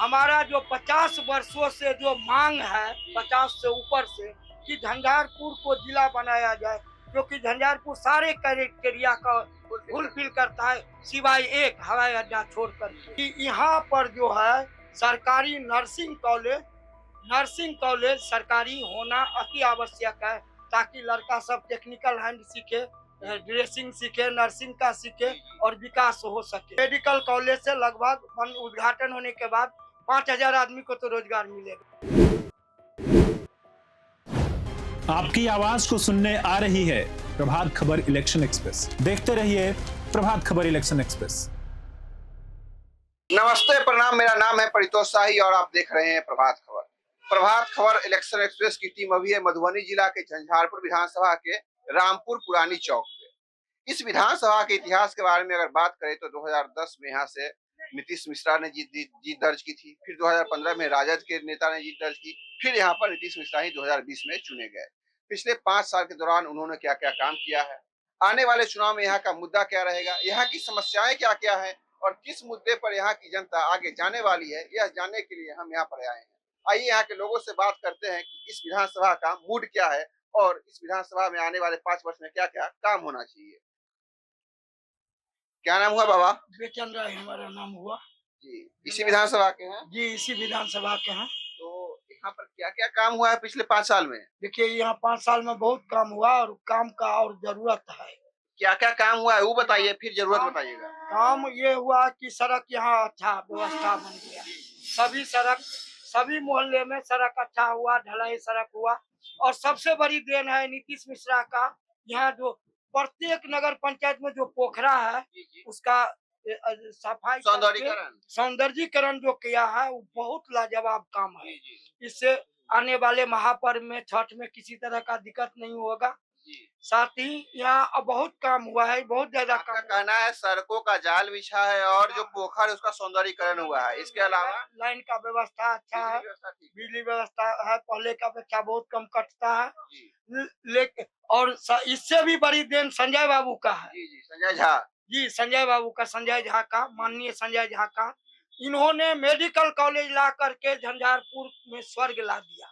हमारा जो 50 वर्षों से जो मांग है, 50 से ऊपर से, कि झंझारपुर को जिला बनाया जाए, क्योंकि झंझारपुर सारे क्राइटेरिया का फुलफिल करता है, सिवाय एक हवाई अड्डा छोड़कर। कि यहाँ पर जो है सरकारी नर्सिंग कॉलेज सरकारी होना अति आवश्यक है, ताकि लड़का सब टेक्निकल हैंड सीखे, ड्रेसिंग सीखे, नर्सिंग का सीखे और विकास हो सके। मेडिकल कॉलेज से लगभग उद्घाटन होने के बाद 5,000 आदमी को तो रोजगार मिलेगा। आपकी आवाज को सुनने आ रही है प्रभात खबर इलेक्शन एक्सप्रेस। देखते रहिए प्रभात खबर इलेक्शन एक्सप्रेस। नमस्ते, प्रणाम। मेरा नाम है परितोष शाही और आप देख रहे हैं प्रभात खबर। प्रभात खबर इलेक्शन एक्सप्रेस की टीम अभी है मधुबनी जिला के झंझारपुर विधानसभा के रामपुर पुरानी चौक पे। इस विधानसभा के इतिहास के बारे में अगर बात करें तो 2010 में यहाँ से नीतीश मिश्रा ने जीत दर्ज की थी। फिर 2015 में राजद के नेता ने जीत दर्ज की। फिर यहाँ पर नीतीश मिश्रा ही 2020 में चुने गए। पिछले 5 साल के दौरान उन्होंने क्या क्या काम किया है, आने वाले चुनाव में यहाँ का मुद्दा क्या रहेगा, यहाँ की समस्याएं क्या क्या है और किस मुद्दे पर यहाँ की जनता आगे जाने वाली है, यह जानने के लिए हम यहाँ पर आए हैं। आइए यहाँ के लोगों से बात करते हैं कि इस विधानसभा का मूड क्या है और इस विधानसभा में आने वाले 5 वर्ष में क्या क्या काम होना चाहिए। क्या नाम हुआ बाबा? बेचन राय हमारा नाम हुआ जी। इसी विधानसभा के हैं? जी, इसी विधानसभा के हैं। तो यहाँ पर क्या क्या काम हुआ है पिछले 5 साल में? देखिए, यहाँ 5 साल में बहुत काम हुआ और काम का और जरूरत है। क्या क्या काम हुआ है वो बताइए, फिर जरूरत बताइएगा। काम ये हुआ कि सड़क यहाँ अच्छा व्यवस्था बन गया। सभी सड़क, सभी मोहल्ले में सड़क अच्छा हुआ, ढलाई सड़क हुआ। और सबसे बड़ी देन है नीतीश मिश्रा का। यहाँ जो प्रत्येक नगर पंचायत में जो पोखरा है उसका सफाई, सौंदर्यीकरण जो किया है वो बहुत लाजवाब काम है। इससे आने वाले महापर्व में, छठ में किसी तरह का दिक्कत नहीं होगा। साथ ही यहाँ बहुत काम हुआ है, बहुत ज्यादा काम। कहना है सड़कों का जाल बिछा है और जो पोखर है उसका सौंदर्यीकरण हुआ है। इसके अलावा लाइन का व्यवस्था अच्छा है, बिजली व्यवस्था है, पहले का अपेक्षा बहुत कम कटता है। लेकिन और इससे भी बड़ी देन संजय बाबू का है। संजय झा जी, संजय बाबू का, संजय झा का, माननीय संजय झा का। इन्होंने मेडिकल कॉलेज ला करके झंझारपुर में स्वर्ग ला दिया।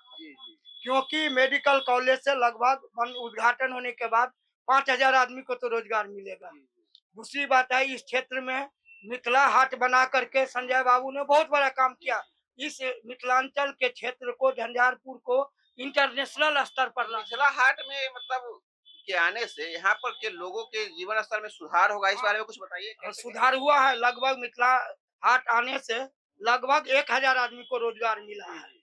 क्योंकि मेडिकल कॉलेज से लगभग उद्घाटन होने के बाद 5,000 आदमी को तो रोजगार मिलेगा। दूसरी बात है, इस क्षेत्र में मिथिला हाट बना करके संजय बाबू ने बहुत बड़ा काम किया। इस मिथिलांचल के क्षेत्र को, झंझारपुर को इंटरनेशनल स्तर पर ला। मिथिला हाट में मतलब के आने से यहाँ पर के लोगों के जीवन स्तर में सुधार होगा, इस बारे में कुछ बताइए। सुधार हुआ है। लगभग मिथिला हाट आने से लगभग 1,000 आदमी को रोजगार मिला है।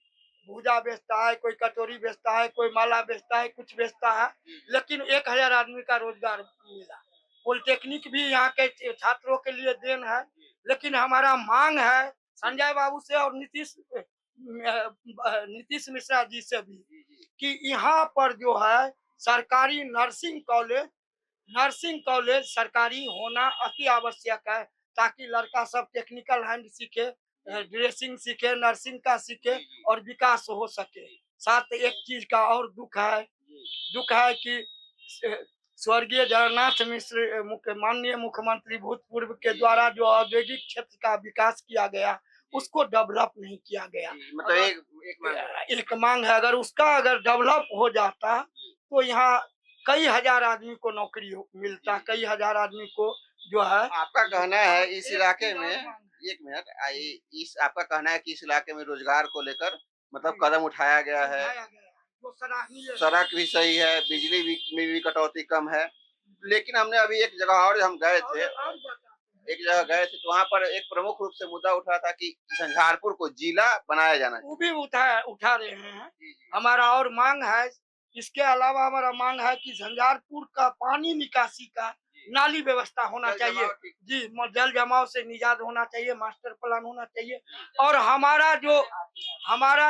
भूजा बेचता है, कोई कटोरी बेचता है, कोई माला बेचता है, कुछ बेचता है, लेकिन 1,000 आदमी का रोजगार मिला। पॉलिटेक्निक भी यहाँ के छात्रों के लिए देन है। लेकिन हमारा मांग है संजय बाबू से और नीतीश मिश्रा जी से भी, कि यहाँ पर जो है सरकारी नर्सिंग कॉलेज सरकारी होना अति आवश्यक है, ताकि लड़का सब टेक्निकल हैंड सीखे, ड्रेसिंग सीखे, नर्सिंग का सीखे और विकास हो सके। साथ एक चीज का और दुख है कि स्वर्गीय जगन्नाथ मिश्र माननीय मुख्यमंत्री भूतपूर्व के द्वारा जो औद्योगिक क्षेत्र का विकास किया गया उसको डेवलप नहीं किया गया। मतलब एक मांग है, अगर डेवलप हो जाता तो यहाँ कई हजार आदमी को नौकरी मिलता, कई हजार आदमी को जो है। आपका कहना है इस इलाके में, एक मिनट आइए, आपका कहना है कि इस इलाके में रोजगार को लेकर मतलब कदम उठाया गया है, सड़क भी सही है, बिजली में भी कटौती कम है। लेकिन हमने अभी एक जगह और हम गए थे, तो वहाँ पर एक प्रमुख रूप से मुद्दा उठा था कि झंझारपुर को जिला बनाया जाना चाहिए। वो भी उठा रहे हैं। हमारा और मांग है, इसके अलावा हमारा मांग है कि झंझारपुर का पानी निकासी का नाली व्यवस्था होना चाहिए। जी, जल जमाव से निजात होना चाहिए, मास्टर प्लान होना चाहिए। और हमारा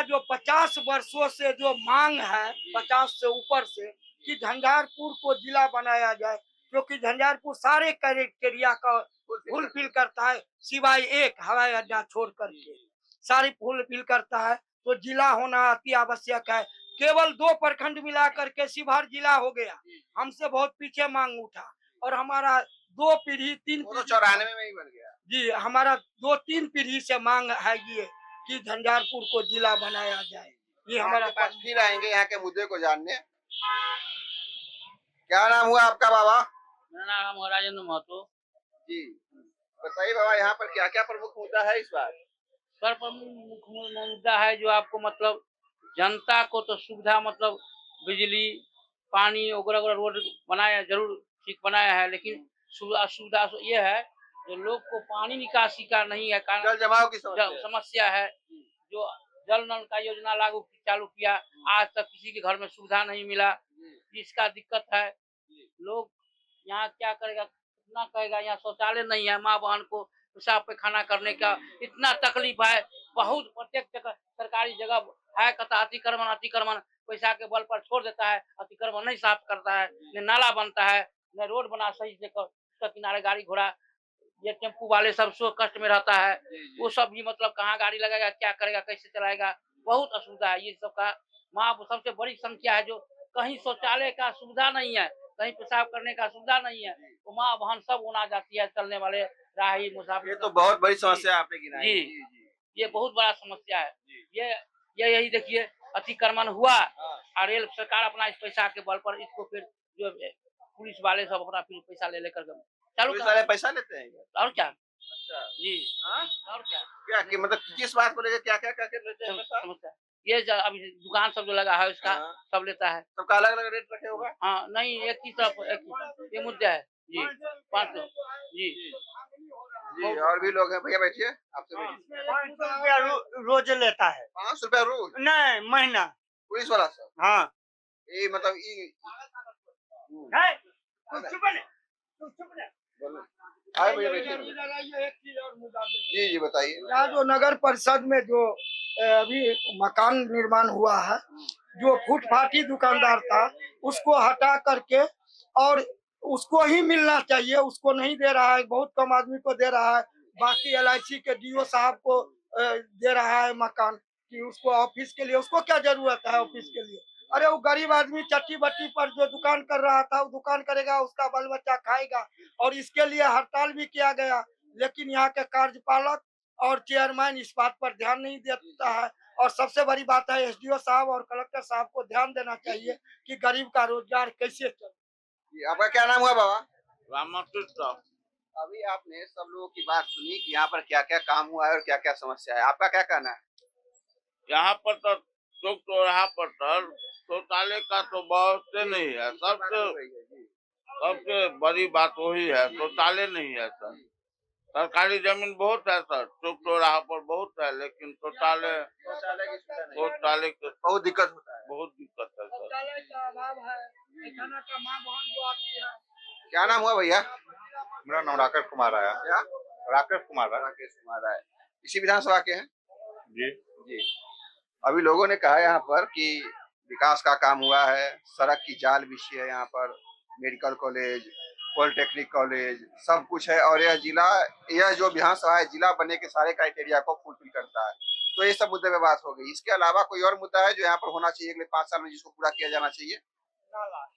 जो 50 वर्षों से जो मांग है, 50 से ऊपर से, कि झंझारपुर को जिला बनाया जाए, क्योंकि झंझारपुर सारे क्राइटेरिया का फुलफिल करता है, सिवाय एक हवाई अड्डा छोड़ करके सारी फुलफिल करता है। तो जिला होना अति आवश्यक है। केवल 2 प्रखंड मिला करके शिवहर जिला हो गया, हमसे बहुत पीछे मांग उठा। और हमारा 2 पीढ़ी 3 94 में ही बन गया। जी, हमारा 2-3 पीढ़ी से मांग है ये, कि झंझारपुर को जिला बनाया जाए। ये हमारा आपके पास फिर आएंगे यहाँ के मुद्दे को जानने। क्या नाम हुआ आपका बाबा? मेरा नाम है राजेंद्र महतो। जी बताइए बाबा, यहाँ पर क्या क्या प्रमुख मुद्दा है इस बार? सर प्रमुख मुद्दा है जो आपको मतलब जनता को तो सुविधा मतलब बिजली पानी वगैरह वगैरह रोड बनाया जरूर ठीक बनाया है, लेकिन असुविधा ये है जो लोग को पानी निकासी का नहीं है कारण जल जमाव की समस्या है। समस्या है। जो जल नल का योजना चालू किया, आज तक किसी के घर में सुविधा नहीं मिला, इसका दिक्कत है। लोग यहाँ क्या करेगा, कितना कहेगा, यहाँ शौचालय नहीं है, माँ बहन को पेशाब पैखाना करने का इतना तकलीफ है। बहुत प्रत्येक जगह सरकारी जगह है कहता अतिक्रमण पैसा के बल पर छोड़ देता है, अतिक्रमण नहीं साफ करता है, न नाला बनता है, न रोड बना सही से किनारे गाड़ी घोड़ा ये टेम्पू वाले सब सो कष्ट में रहता है। वो सब भी मतलब कहाँ गाड़ी लगाएगा, क्या करेगा, कैसे चलाएगा, बहुत असुविधा है। ये सब का वहाँ सबसे बड़ी संख्या है जो कहीं शौचालय का सुविधा नहीं है, कहीं पेशाब करने का सुविधा नहीं है, तो माँ बहन सब उना जाती है, चलने वाले राही मुसाफिर। ये तो बहुत बड़ी समस्या आपने गिनाई। जी, ये बहुत बड़ा समस्या है। ये यही देखिए अतिक्रमण हुआ और रेल सरकार अपना इस पैसा के बल पर इसको फिर जो पुलिस वाले सब अपना फिर पैसा ले लेकर चालू पुलिस वाले पैसा लेते हैं और क्या। अच्छा जी हाँ? और क्या क्या कि मतलब किस बात को लेकर क्या क्या क्या लेते हैं पैसा? समस्या ये अभी दुकान सब जो लगा है उसका हाँ। सब लेता है। सबका अलग अलग रेट रखे होगा? हाँ नहीं, एक ही तरफ ये मुद्दा है जी। 500 जी जी और भी लोग हैं, भैया बैठिए आपसे। 500 रुपया रोज लेता है। 500 रुपया रोज नहीं महीना। पुलिस वाला सब? हाँ ये मतलब बोलो। आए भैया बैठिए। जी जी बताइए। यहाँ जो नगर परिषद में जो अभी मकान निर्माण हुआ है, जो फुटपाथी दुकानदार था उसको हटा करके और उसको ही मिलना चाहिए, उसको नहीं दे रहा है, बहुत कम आदमी को दे रहा है। बाकी LIC के DO साहब को दे रहा है मकान कि उसको ऑफिस के लिए, उसको क्या जरूरत है ऑफिस के लिए। अरे वो गरीब आदमी चट्टी बट्टी पर जो दुकान कर रहा था वो दुकान करेगा, उसका बाल बच्चा खाएगा, और इसके लिए हड़ताल भी किया गया, लेकिन यहाँ के कार्यपालक और चेयरमैन इस बात पर ध्यान नहीं देता है। और सबसे बड़ी बात है SDO साहब और कलेक्टर साहब को ध्यान देना चाहिए कि गरीब का रोजगार कैसे चले। आपका क्या नाम हुआ बाबा? रामकृष्ण। अभी आपने सब लोगों की बात सुनी कि यहाँ पर क्या क्या काम हुआ है और क्या क्या समस्या है, आपका क्या कहना है? यहाँ पर तो चौक चौराहा पर शौचालय का तो बहुत नहीं है। सबसे बड़ी बात वही है, शौचालय नहीं है सर। सरकारी जमीन बहुत है सर, चौक चौराहा पर बहुत है, लेकिन शौचालय की बहुत दिक्कत होता है। बहुत दिक्कत है सर। शौचालय का अभाव है, पैखाना का माँ बहन जो आती है। क्या नाम हुआ भैया? मेरा नाम राकेश कुमार है। क्या? राकेश कुमार है। राकेश कुमार है। इसी विधानसभा के हैं? जी जी। अभी लोगों ने कहा यहाँ पर कि विकास का काम हुआ है, सड़क की जाल बिछी है यहाँ पर, मेडिकल कॉलेज, पॉलिटेक्निक कॉलेज सब कुछ है, और यह जो विधानसभा है जिला बनने के सारे क्राइटेरिया को फुलफिल करता है। तो ये सब मुद्दे पे बात हो गई। इसके अलावा कोई और मुद्दा है जो यहाँ पर होना चाहिए अगले 5 साल में, जिसको पूरा किया जाना चाहिए?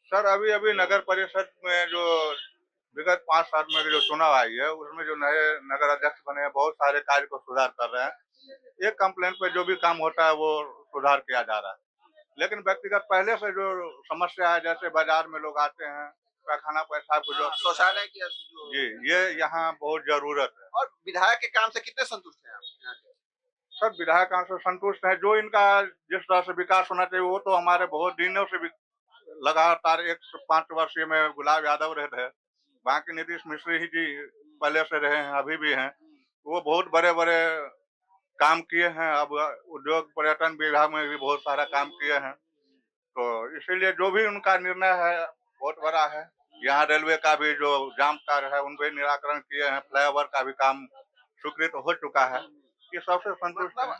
सर, अभी अभी नगर परिषद में जो विगत 5 साल में जो चुनाव आई है उसमें जो नए नगर अध्यक्ष बने हैं बहुत सारे कार्य को सुधार कर रहे हैं। एक कंप्लेंट पे जो भी काम होता है वो सुधार किया जा रहा है, लेकिन व्यक्तिगत पहले से जो समस्या है, जैसे बाजार में लोग आते हैं, पैखाना पेशाब को जो शौचालय की जी, ये यहाँ बहुत जरूरत है। और विधायक के काम से कितने संतुष्ट हैं आप यहाँ के? सर, विधायक काम से संतुष्ट है। जो इनका जिस तरह से विकास होना चाहिए वो तो हमारे बहुत दिनों से लगातार 5 वर्षीय में गुलाब यादव रहे थे, बाकी नीतीश मिश्र ही जी पहले से रहे हैं, अभी भी हैं। वो बहुत बड़े बड़े काम किए हैं। अब उद्योग पर्यटन विभाग में भी बहुत सारा काम किए हैं, तो इसीलिए जो भी उनका निर्णय है बहुत बड़ा है। यहाँ रेलवे का भी जो जाम कार्य है उनके निराकरण किए हैं, फ्लाईओवर का भी काम स्वीकृत हो चुका है। ये सबसे संतुष्ट मतलब है।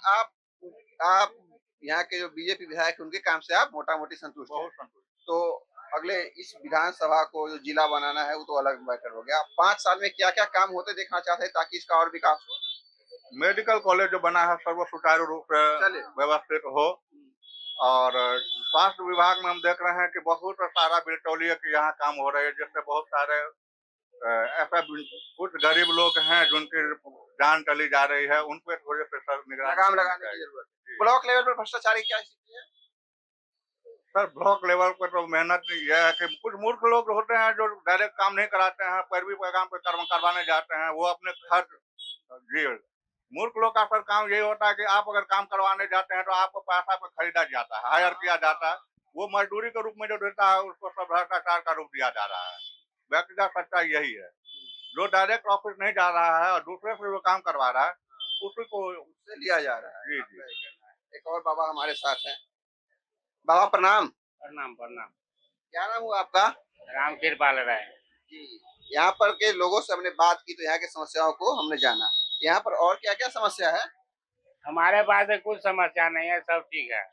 आप यहाँ के जो बीजेपी विधायक है उनके काम से आप मोटा मोटी संतुष्ट हैं? बहुत संतुष्ट। तो अगले इस विधानसभा को जो जिला बनाना है वो तो अलग मैटर हो गया। 5 साल में क्या क्या काम होते देखना चाहते हैं ताकि इसका और विकास हो? मेडिकल कॉलेज जो बना है सर्व सुचारू रूप से व्यवस्थित हो, और स्वास्थ्य विभाग में हम देख रहे हैं कि बहुत सारा बिल्टोलिया के यहाँ काम हो रहे हैं, जिससे बहुत सारे ऐसा कुछ गरीब लोग हैं जिनकी जान चली जा रही है, उन पे थोड़े से सर निगरानी लगाम करनी लगाने की चाहिए। जरूरत है। ब्लॉक लेवल पर भ्रष्टाचार की क्या स्थिति है? सर ब्लॉक लेवल पर तो मेहनत यह है कि कुछ मूर्ख लोग होते हैं जो डायरेक्ट काम नहीं कराते हैं, पैरवी पैगाम पे करवाने जाते हैं, वो अपने खर्च जी। मूर्ख लोग का सर काम यही होता है कि आप अगर काम करवाने जाते हैं तो आपको पैसा पे खरीदा जाता है, हायर किया जाता है, वो मजदूरी के रूप में जो देता है उसको सब भ्रष्टाचार का रूप दिया जा रहा है। व्यक्तिगत सच्चाई यही है। जो डायरेक्ट ऑफिस नहीं जा रहा है और दूसरे से वो काम करवा रहा है उसी को उससे लिया जा रहा है। जी आपका जी। ये कहना है। एक और बाबा हमारे साथ हैं। बाबा प्रणाम। प्रणाम प्रणाम। क्या नाम हुआ आपका? राम कृपाल राय। जी। यहाँ पर के लोगों से हमने बात की तो यहाँ की समस्याओं को हमने जाना। यहाँ पर और क्या क्या समस्या है? हमारे पास कुछ समस्या नहीं है, सब ठीक है।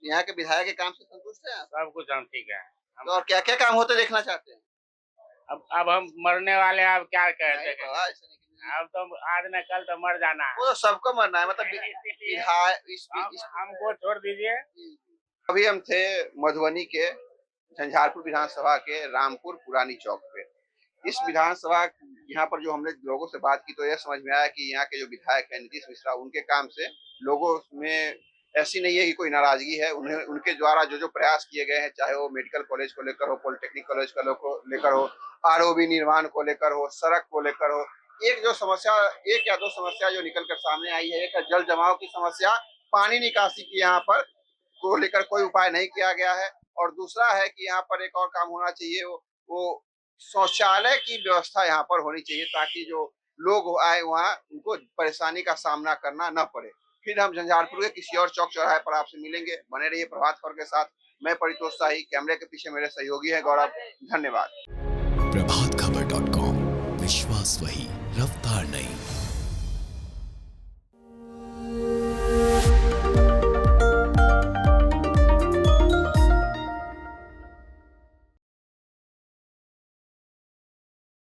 यहाँ के विधायक के काम से संतुष्ट है? सब कुछ हम ठीक है। तो और क्या क्या काम होते देखना चाहते हैं? अब हम मरने वाले हैं, अब क्या कह नहीं सकते बाबा, ऐसा नहीं कीजिए। अब तो आज न कल तो मर जाना है। वो तो सबको मरना है, मतलब इसलिए विधायक हमको छोड़ दीजिए। अभी हम थे मधुबनी के झंझारपुर विधानसभा के रामपुर पुरानी चौक पे। इस विधानसभा यहाँ पर जो हमने लोगों से बात की तो यह समझ में आया कि यहाँ के जो विधायक हैं नीतीश मिश्रा, उनके काम से लोगों में ऐसी नहीं है कि कोई नाराजगी है। उन्हें उनके द्वारा जो जो प्रयास किए गए हैं, चाहे वो मेडिकल कॉलेज को लेकर हो, पॉलिटेक्निक कॉलेज को लेकर हो, आरओबी निर्माण को लेकर हो, सड़क को लेकर हो, एक या दो समस्या जो निकल कर सामने आई है, एक है जल जमाव की समस्या, पानी निकासी की यहाँ पर को लेकर कोई उपाय नहीं किया गया है। और दूसरा है कि यहाँ पर एक और काम होना चाहिए, वो शौचालय की व्यवस्था यहाँ पर होनी चाहिए ताकि जो लोग आए वहाँ उनको परेशानी का सामना करना न पड़े। फिर हम झंझारपुर के किसी और चौक चौराहे पर आपसे मिलेंगे। बने रहिए प्रभात खबर के साथ। मैं परितोष शाही, कैमरे के पीछे मेरे सहयोगी है गौरव। धन्यवाद। प्रभात खबर।